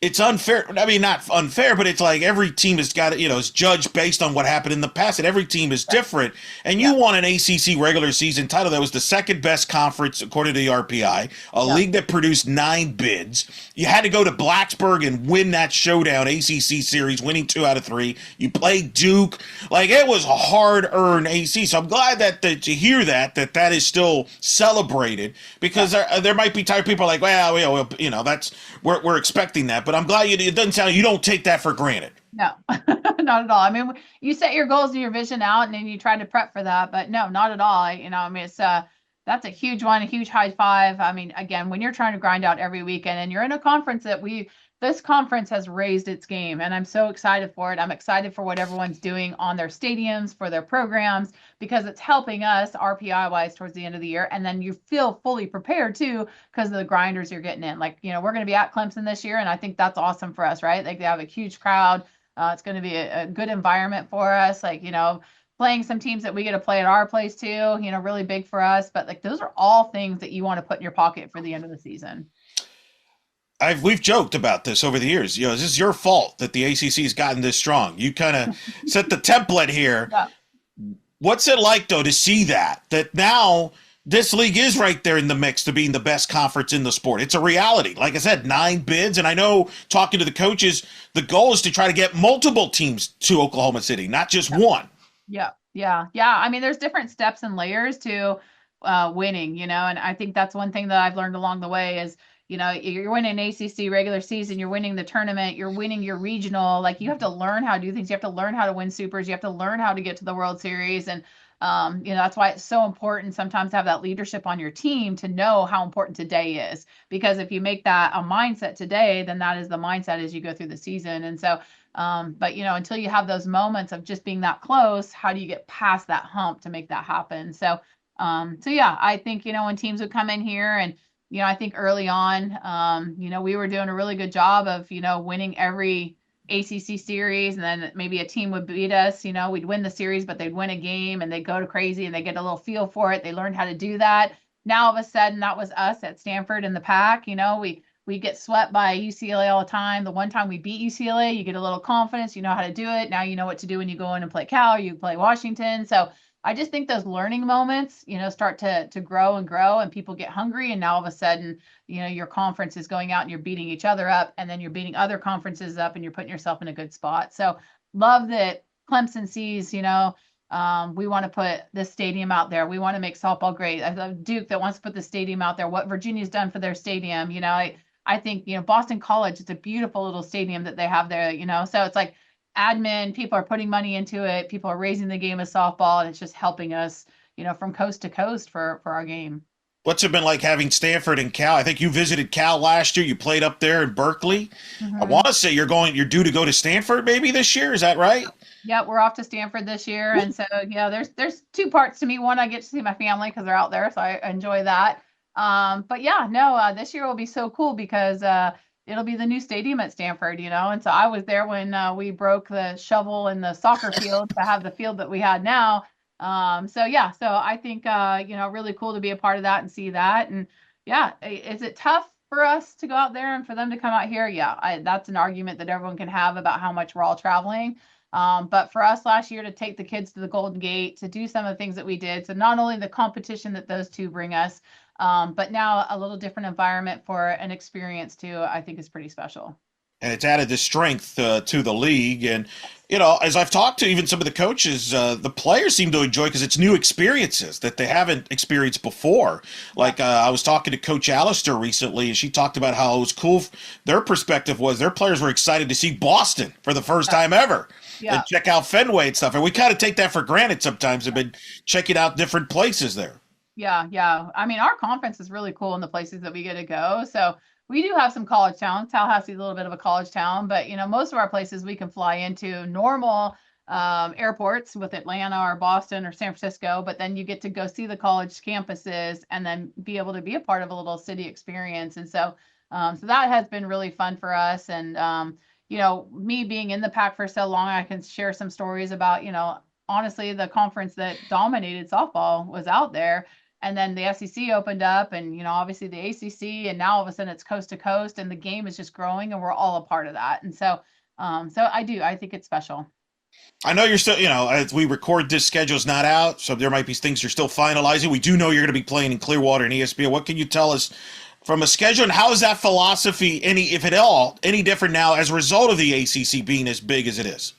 It's unfair. Not unfair, but it's every team has got is judged based on what happened in the past, and every team is different. And you won an ACC regular season title that was the second best conference according to the RPI, a league that produced 9 bids. You had to go to Blacksburg and win that showdown ACC series, winning 2 out of 3. You played Duke. it was a hard-earned AC. So I'm glad that to hear that is still celebrated, because there might be tired people that's we're expecting that. but I'm glad it doesn't sound you don't take that for granted. No, not at all. I mean, you set your goals and your vision out, and then you try to prep for that. But no, not at all. I mean, it's that's a huge one, a huge high five. I mean, again, when you're trying to grind out every weekend, and you're in a conference that this conference has raised its game, and I'm so excited for it. I'm excited for what everyone's doing on their stadiums, for their programs, because it's helping us RPI wise towards the end of the year. And then you feel fully prepared too, because of the grinders you're getting in. Like, we're going to be at Clemson this year, and I think that's awesome for us, right? Like, they have a huge crowd. It's going to be a good environment for us. Like, playing some teams that we get to play at our place too, really big for us. But like, those are all things that you want to put in your pocket for the end of the season. We've joked about this over the years. This is your fault that the ACC has gotten this strong. You kind of set the template here. Yeah. What's it like though to see that now this league is right there in the mix to being the best conference in the sport? It's a reality. Like I said, 9 bids. And I know talking to the coaches, the goal is to try to get multiple teams to Oklahoma City, not just one. Yeah. Yeah. Yeah. I mean, there's different steps and layers to winning, and I think that's one thing that I've learned along the way is, you're winning ACC regular season, you're winning the tournament, you're winning your regional. Like, you have to learn how to do things. You have to learn how to win supers. You have to learn how to get to the World Series. And, that's why it's so important sometimes to have that leadership on your team to know how important today is. Because if you make that a mindset today, then that is the mindset as you go through the season. And so, but until you have those moments of just being that close, how do you get past that hump to make that happen? So, yeah, I think, when teams would come in here and, I think early on, we were doing a really good job of, winning every ACC series, and then maybe a team would beat us, we'd win the series, but they'd win a game and they'd go to crazy and they get a little feel for it. They learned how to do that. Now, all of a sudden, that was us at Stanford in the pack. We get swept by UCLA all the time. The one time we beat UCLA, you get a little confidence, you know how to do it. Now you know what to do when you go in and play Cal, you play Washington. So I just think those learning moments, start to grow and grow, and people get hungry. And now all of a sudden, your conference is going out and you're beating each other up, and then you're beating other conferences up, and you're putting yourself in a good spot. So love that Clemson sees, we want to put this stadium out there. We want to make softball great. I love Duke that wants to put the stadium out there. What Virginia's done for their stadium, I think, Boston College, it's a beautiful little stadium that they have there, so it's like, admin, people are putting money into it. People are raising the game of softball, and it's just helping us, from coast to coast for our game. What's it been like having Stanford and Cal? I think you visited Cal last year. You played up there in Berkeley. I want to say you're due to go to Stanford maybe this year. Is that right? Yeah, we're off to Stanford this year. And so, yeah, there's 2 parts to me. One, I get to see my family because they're out there, so I enjoy that. But yeah, no, this year will be so cool because it'll be the new stadium at Stanford, and so I was there when we broke the shovel in the soccer field to have the field that we had now. So yeah, so I think really cool to be a part of that and see that. And yeah, is it tough for us to go out there and for them to come out here? Yeah, that's an argument that everyone can have about how much we're all traveling. But for us last year to take the kids to the Golden Gate, to do some of the things that we did, so not only the competition that those two bring us, but now a little different environment for an experience too, I think is pretty special. And it's added the strength to the league. And, as I've talked to even some of the coaches, the players seem to enjoy because it's new experiences that they haven't experienced before. Like I was talking to Coach Allister recently, and she talked about how it was cool. Their perspective was their players were excited to see Boston for the first time ever. Yeah. And check out Fenway and stuff. And we kind of take that for granted sometimes. I've been checking out different places there. Yeah, yeah. I mean, our conference is really cool in the places that we get to go. So we do have some college towns. Tallahassee's a little bit of a college town, but most of our places we can fly into normal airports with Atlanta or Boston or San Francisco, but then you get to go see the college campuses and then be able to be a part of a little city experience. And so, so that has been really fun for us. And me being in the pack for so long, I can share some stories about honestly the conference that dominated softball was out there. And then the SEC opened up and, obviously the ACC, and now all of a sudden it's coast to coast and the game is just growing and we're all a part of that. And so, I think it's special. I know you're still, as we record, this schedule's not out, so there might be things you're still finalizing. We do know you're going to be playing in Clearwater and ESPN. What can you tell us from a schedule, and how is that philosophy, if at all, any different now as a result of the ACC being as big as it is?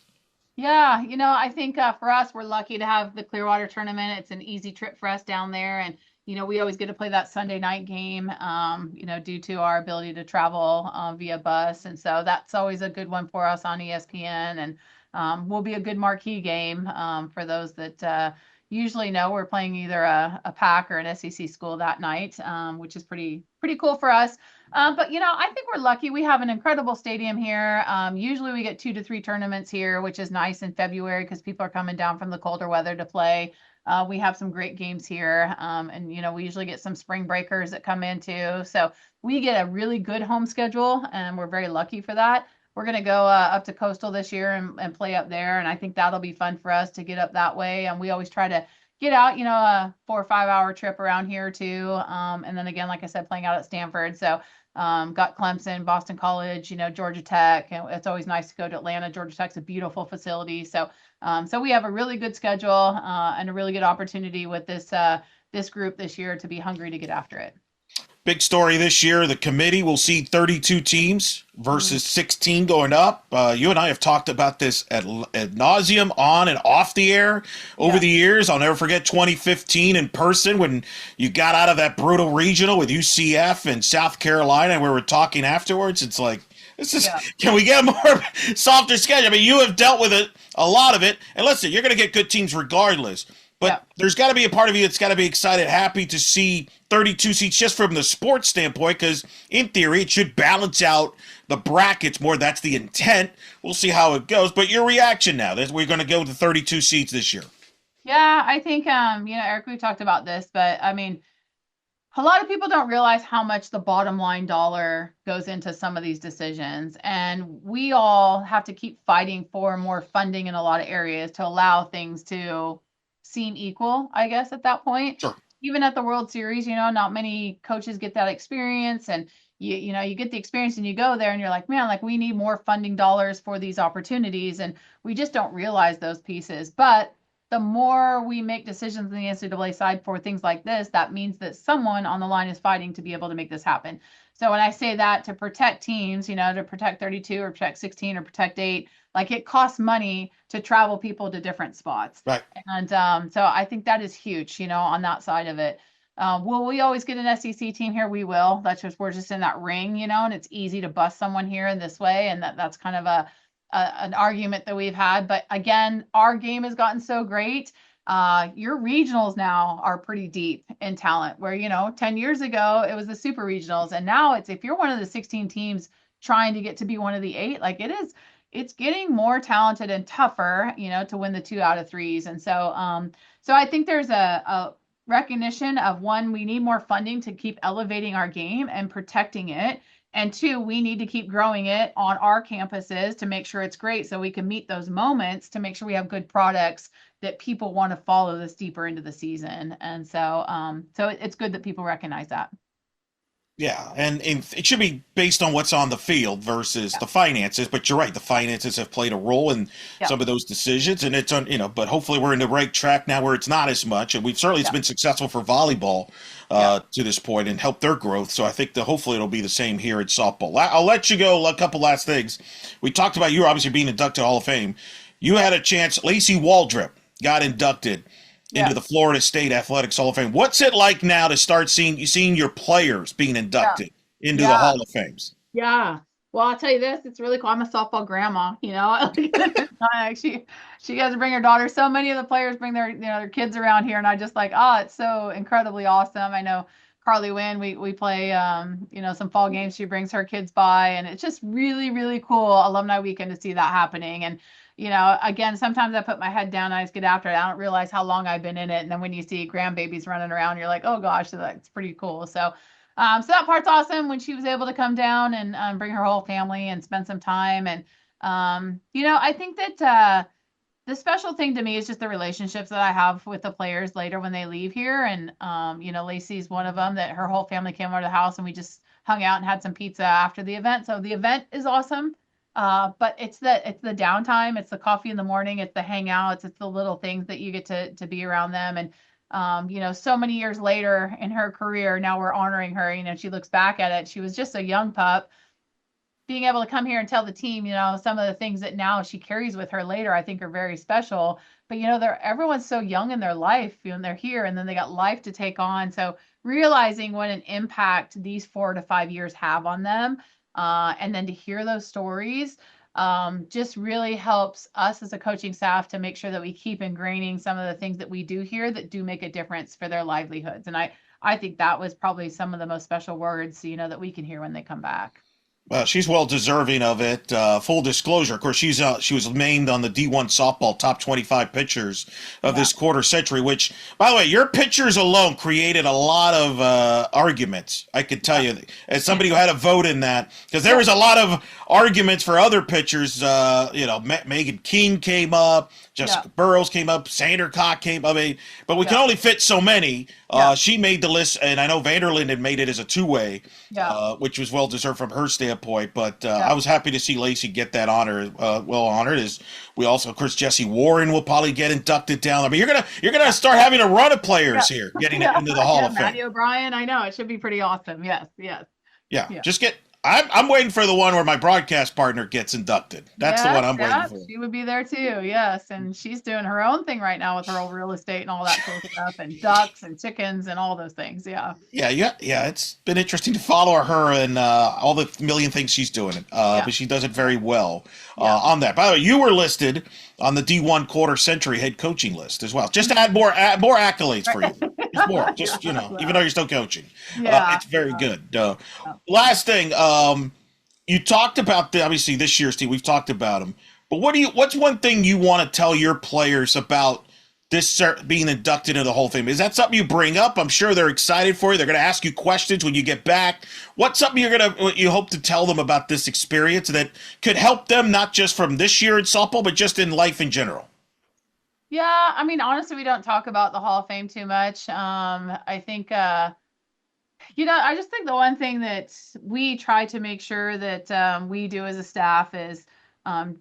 Yeah, I think for us, we're lucky to have the Clearwater tournament. It's an easy trip for us down there. And, we always get to play that Sunday night game, due to our ability to travel via bus. And so that's always a good one for us on ESPN. And will be a good marquee game for those that usually know we're playing either a Pac or an SEC school that night, which is pretty cool for us. But I think we're lucky. We have an incredible stadium here. Usually we get 2 to 3 tournaments here, which is nice in February because people are coming down from the colder weather to play. We have some great games here, and we usually get some spring breakers that come in too. So we get a really good home schedule, and we're very lucky for that. We're going to go up to Coastal this year and play up there, and I think that'll be fun for us to get up that way. And we always try to get out, a 4 or 5 hour trip around here too. And then again, like I said, playing out at Stanford. So got Clemson, Boston College, Georgia Tech. And it's always nice to go to Atlanta. Georgia Tech's a beautiful facility. So we have a really good schedule and a really good opportunity with this group this year to be hungry to get after it. Big story this year. The committee will see 32 teams versus 16 going up. You and I have talked about this at nauseum on and off the air over the years. I'll never forget 2015 in person when you got out of that brutal regional with UCF and South Carolina. And we were talking afterwards. It's like, can we get a more softer schedule? I mean, you have dealt with it, a lot of it. And listen, you're going to get good teams regardless. But there's got to be a part of you that's got to be excited, happy to see 32 seats just from the sports standpoint, because in theory it should balance out the brackets more. That's the intent. We'll see how it goes. But your reaction now that we're going to go to 32 seats this year? Yeah, I think, Eric, we've talked about this, but I mean, a lot of people don't realize how much the bottom line dollar goes into some of these decisions. And we all have to keep fighting for more funding in a lot of areas to allow things to seem equal, I guess, at that point. Sure. Even at the World Series, not many coaches get that experience. And you get the experience and you go there and you're like, man, like we need more funding dollars for these opportunities. And we just don't realize those pieces. But the more we make decisions in the NCAA side for things like this, that means that someone on the line is fighting to be able to make this happen. So when I say that, to protect teams, to protect 32 or protect 16 or protect 8, like it costs money to travel people to different spots. Right. And so I think that is huge, on that side of it. Will we always get an SEC team here? We will. We're just in that ring, and it's easy to bust someone here in this way. And that's kind of an argument that we've had. But again, our game has gotten so great. Your regionals now are pretty deep in talent where, 10 years ago, it was the super regionals. And now if you're one of the 16 teams trying to get to be one of the 8, like it's getting more talented and tougher, to win the 2 out of 3s. And so I think there's a recognition of, one, we need more funding to keep elevating our game and protecting it. And 2, we need to keep growing it on our campuses to make sure it's great so we can meet those moments to make sure we have good products that people want to follow this deeper into the season. And so it's good that people recognize that. Yeah, and it should be based on what's on the field versus the finances. But you're right, the finances have played a role in some of those decisions, and it's on, but hopefully we're in the right track now where it's not as much, and it's been successful for volleyball to this point and helped their growth. So I think that hopefully it'll be the same here at softball. I'll let you go. A couple last things. We talked about you obviously being inducted Hall of Fame. You had a chance. Lacey Waldrop got inducted into the Florida State Athletics Hall of Fame. What's it like now to start seeing your players being inducted into the Hall of Fames? Yeah. Well, I'll tell you this, it's really cool. I'm a softball grandma, she gets to bring her daughter. So many of the players bring their kids around here, and I just like, it's so incredibly awesome. I know Carly Wynn, we play some fall games. She brings her kids by, and it's just really, really cool alumni weekend to see that happening. And again, sometimes I put my head down and I just get after it. I don't realize how long I've been in it. And then when you see grandbabies running around, you're like, oh gosh, so that's pretty cool. So that part's awesome when she was able to come down and bring her whole family and spend some time. And, I think that the special thing to me is just the relationships that I have with the players later when they leave here. And, Lacey's one of them that her whole family came over to the house and we just hung out and had some pizza after the event. So the event is awesome. But it's the downtime, it's the coffee in the morning, it's the hangouts, it's the little things that you get to be around them. And, so many years later in her career, now we're honoring her, she looks back at it. She was just a young pup being able to come here and tell the team, some of the things that now she carries with her later, I think are very special. But everyone's so young in their life, and they're here, and then they got life to take on. So realizing what an impact these 4 to 5 years have on them, and then to hear those stories, just really helps us as a coaching staff to make sure that we keep ingraining some of the things that we do here that do make a difference for their livelihoods. And I think that was probably some of the most special words, that we can hear when they come back. Well, she's well deserving of it. Full disclosure, of course, she was named on the D1 softball top 25 pitchers of this quarter century. Which, by the way, your pitchers alone created a lot of arguments. I could tell you, as somebody who had a vote in that, because there was a lot of arguments for other pitchers. Megan King came up, Jessica Burrows came up, Sandercock came up. But we can only fit so many. She made the list, and I know Vanderlyn had made it as a two-way, which was well deserved from her standpoint. But I was happy to see Lacey get that honor. Well honored. As we also, of course, Jesse Warren will probably get inducted down. I mean, you're gonna start having a run of players here getting into the Hall of Fame. Matty O'Brien, I know it should be pretty awesome. Yes. Yeah. Just get. I'm waiting for the one where my broadcast partner gets inducted. That's the one I'm waiting for. She would be there too. Yes. And she's doing her own thing right now with her old real estate and all that cool stuff, and ducks and chickens and all those things. Yeah. It's been interesting to follow her and all the million things she's doing. But she does it very well on that. By the way, you were listed on the D1 quarter century head coaching list as well. Just to add more accolades for you. Just more. Even though you're still coaching. It's very good. Last thing, you talked about obviously this year's team. We've talked about them, but what's one thing you want to tell your players about this being inducted into the Hall of Fame? Is that something you bring up? I'm sure they're excited for you. They're going to ask you questions when you get back. What's something you hope to tell them about this experience that could help them, not just from this year in softball, but just in life in general? Yeah, I mean, honestly, we don't talk about the Hall of Fame too much. I think, I just think the one thing that we try to make sure that we do as a staff is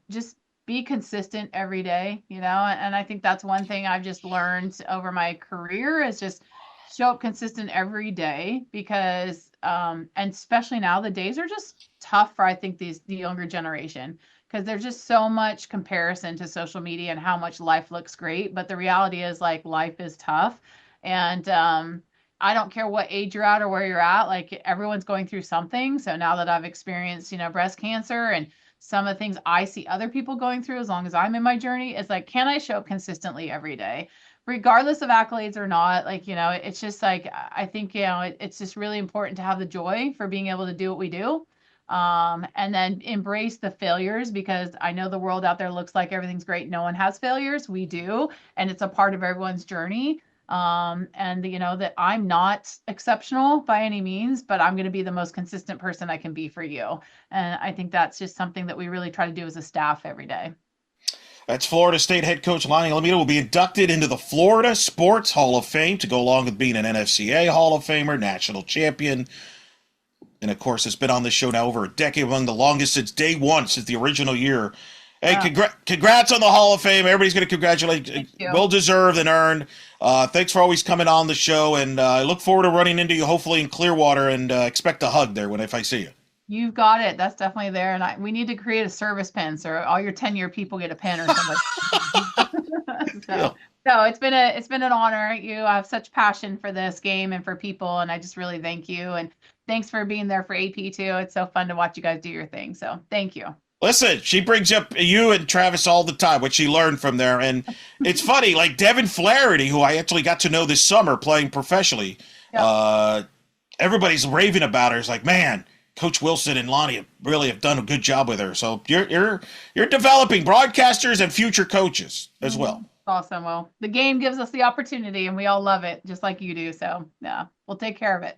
just be consistent every day, and I think that's one thing I've just learned over my career is just show up consistent every day because, and especially now, the days are just tough for, I think, the younger generation. Because there's just so much comparison to social media and how much life looks great. But the reality is, like, life is tough. And I don't care what age you're at or where you're at. Like, everyone's going through something. So now that I've experienced, breast cancer and some of the things I see other people going through as long as I'm in my journey, it's like, can I show up consistently every day? Regardless of accolades or not, it's just like, I think, it's just really important to have the joy for being able to do what we do. And then embrace the failures because I know the world out there looks like everything's great. No one has failures. We do. And it's a part of everyone's journey. And that I'm not exceptional by any means, but I'm going to be the most consistent person I can be for you. And I think that's just something that we really try to do as a staff every day. That's Florida State head coach Lonni Alameda will be inducted into the Florida Sports Hall of Fame to go along with being an NFCA Hall of Famer, national champion. And, of course, it's been on this show now over a decade, among the longest since day one, since the original year. Hey, congrats on the Hall of Fame. Everybody's going to congratulate you. Well deserved and earned. Thanks for always coming on the show. And I look forward to running into you, hopefully, in Clearwater, and expect a hug there if I see you. You've got it. That's definitely there. And we need to create a service pin so all your 10-year people get a pin or something. So it's been an honor. You have such passion for this game and for people, and I just really thank you. And thanks for being there for AP too. It's so fun to watch you guys do your thing. So thank you. Listen, she brings up you and Travis all the time, what she learned from there. And it's funny, like Devin Flaherty, who I actually got to know this summer playing professionally. Everybody's raving about her. It's like, man, Coach Wilson and Lonni really have done a good job with her. So you're developing broadcasters and future coaches as well. Awesome. Well, the game gives us the opportunity and we all love it just like you do. So yeah, we'll take care of it.